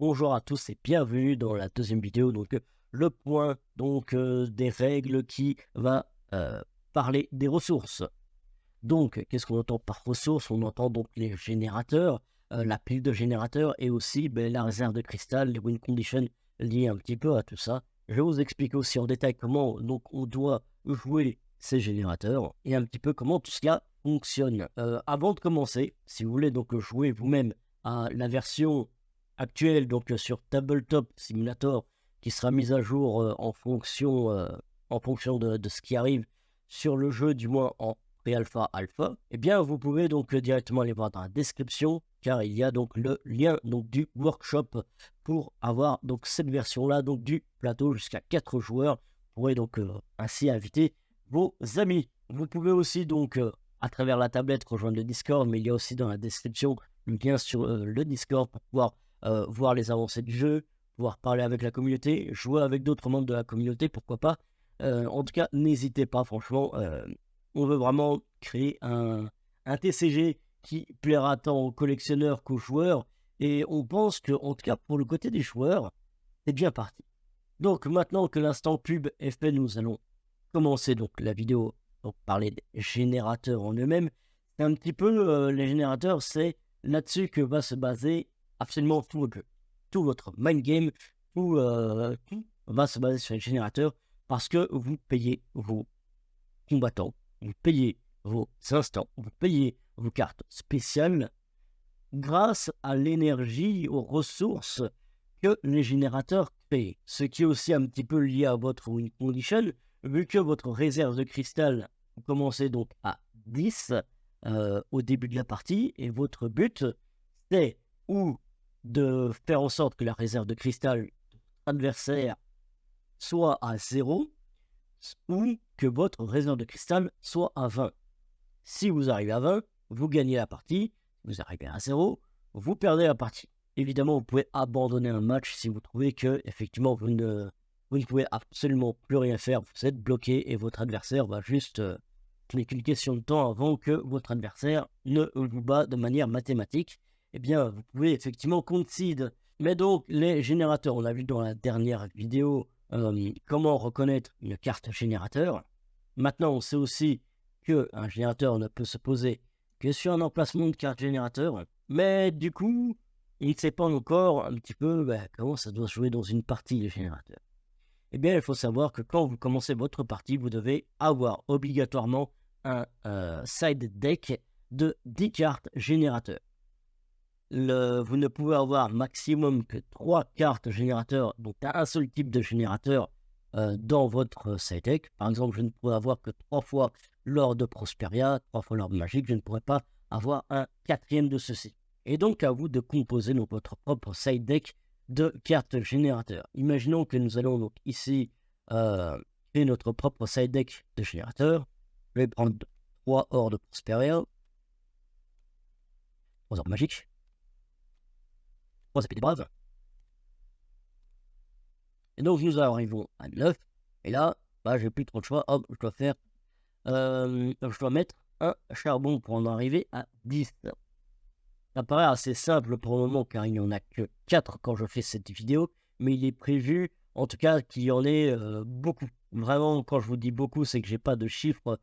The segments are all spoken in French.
Bonjour à tous et bienvenue dans la deuxième vidéo, le point des règles qui va parler des ressources. Donc, qu'est-ce qu'on entend par ressources? On entend donc les générateurs, la pile de générateurs et aussi la réserve de cristal, les win conditions liées un petit peu à tout ça. Je vais vous expliquer aussi en détail comment donc on doit jouer ces générateurs et un petit peu comment tout cela fonctionne. Avant de commencer, si vous voulez donc jouer vous-même à la version actuelle sur Tabletop Simulator qui sera mise à jour en fonction de ce qui arrive sur le jeu, du moins en pré-alpha, alpha, eh bien vous pouvez donc directement aller voir dans la description car il y a donc le lien du workshop pour avoir donc cette version là du plateau jusqu'à 4 joueurs. Vous pourrez donc ainsi inviter vos amis. Vous pouvez aussi à travers la tablette rejoindre le Discord, mais il y a aussi dans la description le lien sur le Discord pour pouvoir voir les avancées du jeu, pouvoir parler avec la communauté, jouer avec d'autres membres de la communauté, pourquoi pas. En tout cas, n'hésitez pas, franchement, on veut vraiment créer un TCG qui plaira tant aux collectionneurs qu'aux joueurs, et on pense que, en tout cas, pour le côté des joueurs, c'est bien parti. Donc, maintenant que l'instant pub est fait, nous allons commencer donc la vidéo, donc parler des générateurs en eux-mêmes. C'est un petit peu, les générateurs, c'est là-dessus que va se baser absolument tout votre jeu. Tout votre mind game, tout va se baser sur les générateurs parce que vous payez vos combattants, vous payez vos instants, vous payez vos cartes spéciales grâce à l'énergie, aux ressources que les générateurs créent. Ce qui est aussi un petit peu lié à votre win condition, vu que votre réserve de cristal, vous commencez donc à 10 au début de la partie, et votre but, c'est ou de faire en sorte que la réserve de cristal de votre adversaire soit à 0, ou que votre réserve de cristal soit à 20. Si vous arrivez à 20, vous gagnez la partie. Si vous arrivez à 0, vous perdez la partie. Évidemment, vous pouvez abandonner un match si vous trouvez que effectivement vous ne pouvez absolument plus rien faire. Vous êtes bloqué et votre adversaire va juste... ce n'est qu'une question de temps avant que votre adversaire ne vous bat de manière mathématique. Eh bien, vous pouvez effectivement concede. Mais donc, les générateurs, on a vu dans la dernière vidéo comment reconnaître une carte générateur. Maintenant, on sait aussi qu'un générateur ne peut se poser que sur un emplacement de carte générateur. Mais du coup, il ne sait pas encore un petit peu comment ça doit se jouer dans une partie, les générateurs. Eh bien, il faut savoir que quand vous commencez votre partie, vous devez avoir obligatoirement un side deck de 10 cartes générateurs. Vous ne pouvez avoir maximum que 3 cartes générateurs, donc un seul type de générateur dans votre side deck. Par exemple, je ne pourrais avoir que 3 fois l'or de Prosperia, 3 fois l'or magique, je ne pourrais pas avoir un quatrième de ceci. Et donc à vous de composer votre propre side deck de cartes générateurs. Imaginons que nous allons donc ici créer notre propre side deck de générateurs. Je vais prendre 3 ors de Prosperia, 3 ors magiques, 3 épées des braves. Et donc nous arrivons à 9. Et là, j'ai plus trop de choix. Hop, je dois mettre un charbon pour en arriver à 10. Ça paraît assez simple pour le moment car il n'y en a que 4 quand je fais cette vidéo, mais il est prévu en tout cas qu'il y en ait beaucoup. Vraiment, quand je vous dis beaucoup, c'est que j'ai pas de chiffres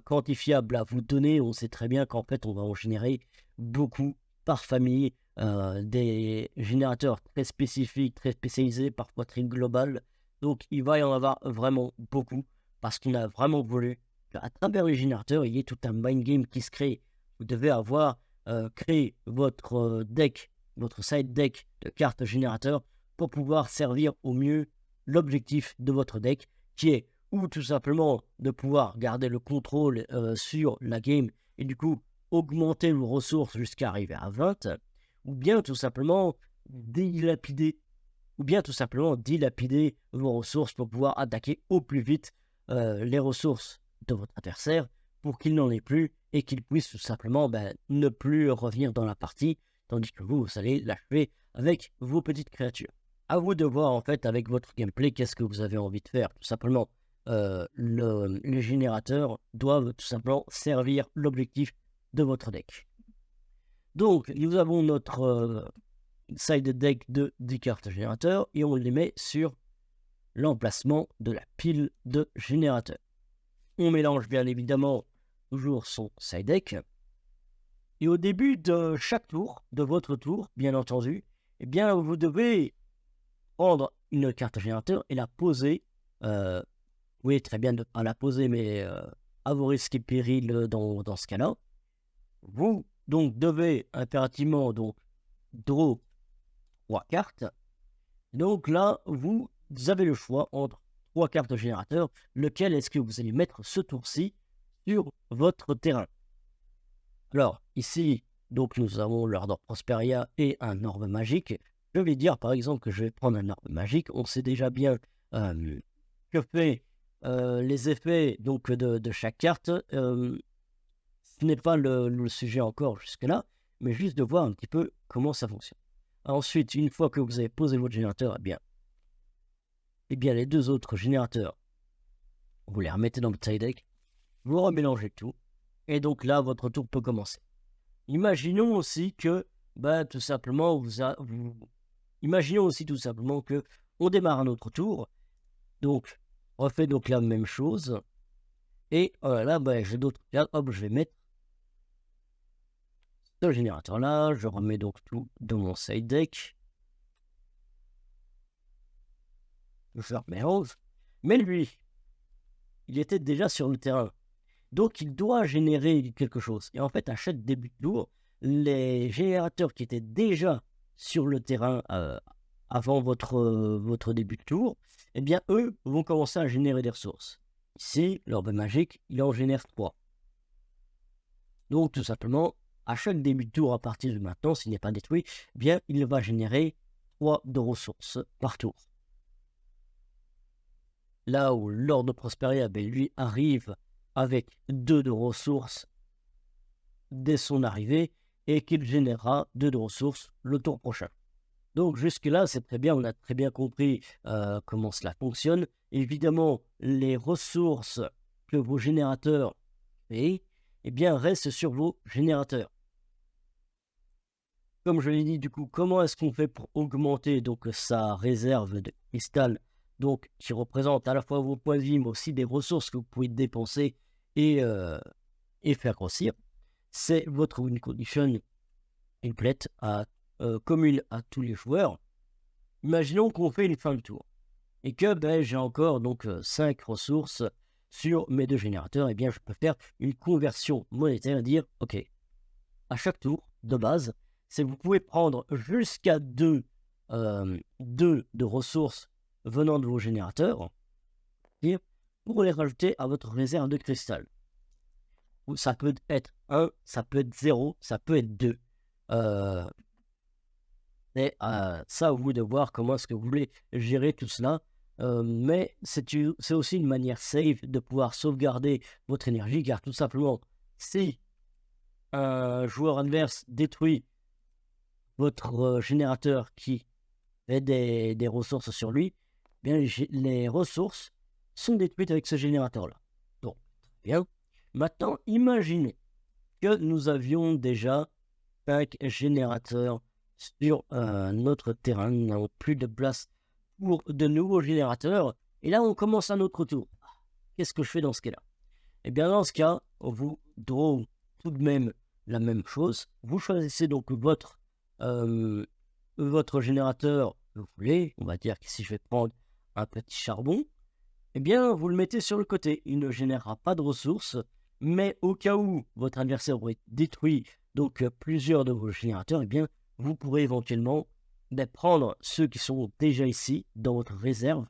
quantifiables à vous donner. On sait très bien qu'en fait, on va en générer beaucoup par famille, des générateurs très spécifiques, très spécialisés, parfois très global. Donc, il va y en avoir vraiment beaucoup parce qu'on a vraiment voulu qu'à travers les générateurs, il y ait tout un mind game qui se crée. Vous devez avoir créer votre deck, votre side deck de cartes générateurs pour pouvoir servir au mieux l'objectif de votre deck qui est ou tout simplement de pouvoir garder le contrôle sur la game et du coup augmenter vos ressources jusqu'à arriver à 20, ou bien tout simplement dilapider vos ressources pour pouvoir attaquer au plus vite les ressources de votre adversaire pour qu'il n'en ait plus et qu'il puisse tout simplement ne plus revenir dans la partie, tandis que vous allez l'achever avec vos petites créatures. À vous de voir en fait avec votre gameplay qu'est-ce que vous avez envie de faire. Tout simplement, les générateurs doivent tout simplement servir l'objectif de votre deck. Donc, nous avons notre side deck de 10 cartes générateurs et on les met sur l'emplacement de la pile de générateurs. On mélange bien évidemment toujours son side deck. Et au début de chaque tour, de votre tour, bien entendu, eh bien, vous devez prendre une carte générateur et la poser. Oui, très bien de ne pas la poser, mais à vos risques et périls dans ce cas-là. Vous donc devez impérativement donc draw 3 cartes. Donc là, vous avez le choix entre 3 cartes générateurs. Lequel est-ce que vous allez mettre ce tour-ci sur votre terrain? Alors, ici, donc nous avons l'Ordre Prosperia et un orbe magique. Je vais dire par exemple que je vais prendre un orbe magique. On sait déjà bien que fait les effets donc, de chaque carte. Ce n'est pas le sujet encore jusque-là, mais juste de voir un petit peu comment ça fonctionne. Ensuite, une fois que vous avez posé votre générateur, eh bien les deux autres générateurs, vous les remettez dans votre side deck, vous remélangez tout, et donc là, votre tour peut commencer. Imaginons aussi que, tout simplement, imaginons aussi tout simplement que on démarre un autre tour, donc on refait donc la même chose, et là, j'ai d'autres cartes, hop, je vais mettre ce générateur là, je remets donc tout dans mon side deck. Je remélange. Mais lui, il était déjà sur le terrain. Donc il doit générer quelque chose. Et en fait, à chaque début de tour, les générateurs qui étaient déjà sur le terrain avant votre début de tour, eh bien eux vont commencer à générer des ressources. Ici, l'orbe magique, il en génère 3. Donc tout simplement, à chaque début de tour, à partir de maintenant, s'il n'est pas détruit, eh bien, il va générer 3 de ressources par tour. Là où l'Ordre Prosperia, lui, arrive avec 2 de ressources dès son arrivée et qu'il générera 2 de ressources le tour prochain. Donc jusque-là, c'est très bien, on a très bien compris comment cela fonctionne. Évidemment, les ressources que vos générateurs créent, eh bien, restent sur vos générateurs. Comme je l'ai dit, du coup, comment est-ce qu'on fait pour augmenter donc sa réserve de cristal, donc qui représente à la fois vos points de vie, mais aussi des ressources que vous pouvez dépenser et faire grossir? C'est votre win condition complète commune à tous les joueurs. Imaginons qu'on fait une fin de tour et que j'ai encore donc 5 ressources sur mes 2 générateurs. Et bien, je peux faire une conversion monétaire et dire ok, à chaque tour de base, vous pouvez prendre jusqu'à 2 de ressources venant de vos générateurs pour les rajouter à votre réserve de cristal. Ça peut être 1, ça peut être 0, ça peut être 2. Et ça, à vous de voir comment est-ce que vous voulez gérer tout cela. Mais c'est aussi une manière safe de pouvoir sauvegarder votre énergie, car tout simplement, si un joueur adverse détruit votre générateur qui fait des ressources sur lui, bien les ressources sont détruites avec ce générateur-là. Donc, bien. Maintenant, imaginez que nous avions déjà 5 générateurs sur notre terrain. Nous n'avons plus de place pour de nouveaux générateurs. Et là, on commence un autre tour. Qu'est-ce que je fais dans ce cas-là? Eh bien, dans ce cas, vous draw tout de même la même chose. Vous choisissez donc votre générateur que vous voulez. On va dire que si je vais prendre un petit charbon, eh bien, vous le mettez sur le côté. Il ne générera pas de ressources, mais au cas où votre adversaire aurait détruit donc plusieurs de vos générateurs, eh bien, vous pourrez éventuellement prendre ceux qui sont déjà ici dans votre réserve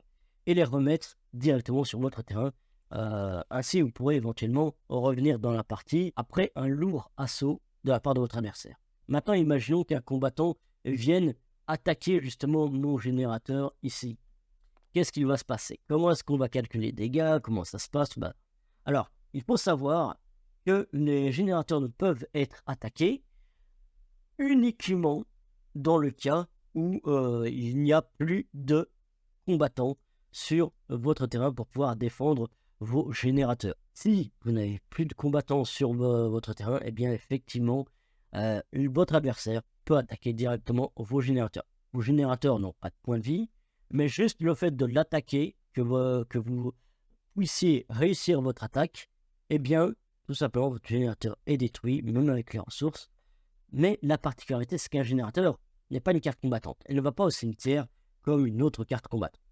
et les remettre directement sur votre terrain. Ainsi, vous pourrez éventuellement revenir dans la partie après un lourd assaut de la part de votre adversaire. Maintenant, imaginons qu'un combattant vienne attaquer justement nos générateurs ici. Qu'est-ce qui va se passer? Comment est-ce qu'on va calculer les dégâts? Comment ça se passe? Alors, il faut savoir que les générateurs ne peuvent être attaqués uniquement dans le cas où il n'y a plus de combattants sur votre terrain pour pouvoir défendre vos générateurs. Si vous n'avez plus de combattants sur votre terrain, eh bien effectivement, votre adversaire peut attaquer directement vos générateurs. Vos générateurs n'ont pas de point de vie, mais juste le fait de l'attaquer, que vous puissiez réussir votre attaque, eh bien, tout simplement, votre générateur est détruit, même avec les ressources. Mais la particularité, c'est qu'un générateur n'est pas une carte combattante. Elle ne va pas au cimetière comme une autre carte combattante.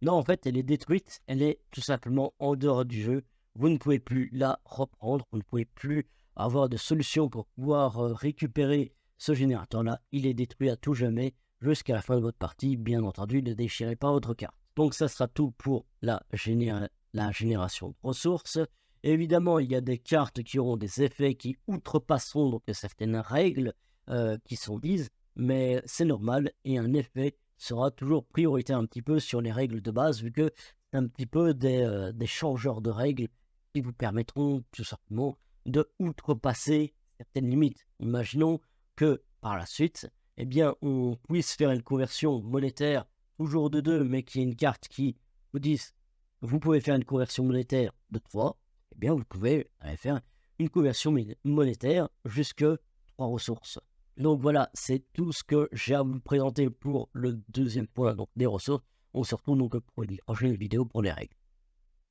Non, en fait, elle est détruite, elle est tout simplement en dehors du jeu. Vous ne pouvez plus la reprendre, vous ne pouvez plus avoir de solution pour pouvoir récupérer ce générateur-là. Il est détruit à tout jamais jusqu'à la fin de votre partie. Bien entendu, ne déchirez pas votre carte. Donc, ça sera tout pour la génération de ressources. Évidemment, il y a des cartes qui auront des effets qui outrepasseront donc certaines règles qui sont dises, mais c'est normal et un effet sera toujours prioritaire un petit peu sur les règles de base, vu que c'est un petit peu des changeurs de règles qui vous permettront tout simplement de outrepasser certaines limites. Imaginons que par la suite, eh bien, on puisse faire une conversion monétaire toujours de 2, mais qu'il y ait une carte qui vous dise vous pouvez faire une conversion monétaire de 3, eh bien, vous pouvez faire une conversion monétaire jusque 3 ressources. Donc voilà, c'est tout ce que j'ai à vous présenter pour le deuxième point, donc des ressources. On se retrouve donc pour les prochaines vidéos pour les règles.